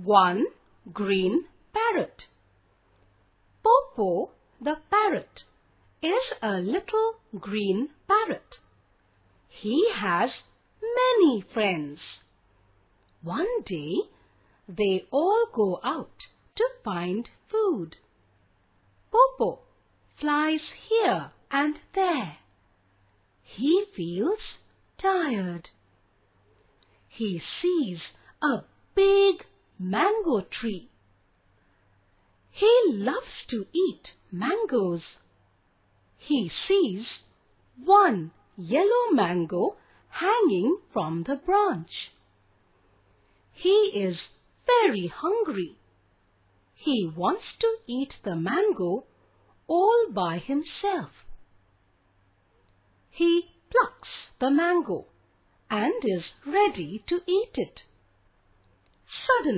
one green parrot. Popo the parrot is a little green parrot. He has many friends. One day, they all go out to find food. Popo flies here and there. He feels tired. He sees a big mango tree. He loves to eat mangoes. He sees one yellow mango hanging from the branch. He is very hungry. He wants to eat the mango all by himself. He plucks the mango and is ready to eat it. Suddenly,